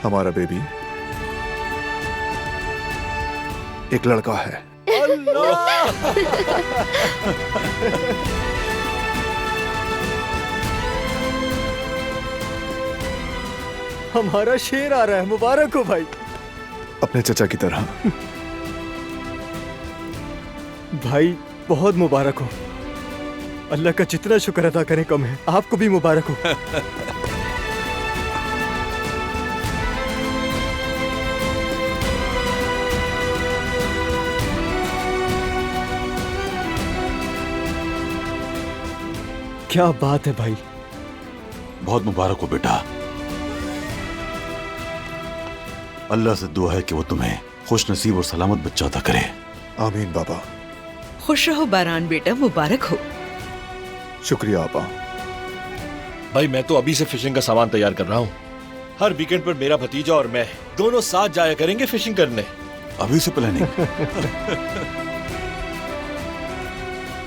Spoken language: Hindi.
हमारा बेबी एक लड़का है। हमारा शेर आ रहा है, मुबारक हो भाई। अपने चचा की तरह। भाई बहुत मुबारक हो। अल्लाह का जितना शुक्र अदा करें कम है। आपको भी मुबारक हो। क्या बात है भाई। बहुत मुबारक हो बेटा। अल्लाह से दुआ है कि वो तुम्हें खुश नसीब और सलामत बच्चा अता करे। आमीन बाबा। खुश रहो बारान बेटा, मुबारक हो। शुक्रिया आपा। भाई मैं तो अभी से फिशिंग का सामान तैयार कर रहा हूँ। हर वीकेंड पर मेरा भतीजा और मैं दोनों साथ जाया करेंगे फिशिंग करने। अभी से प्लानिंग।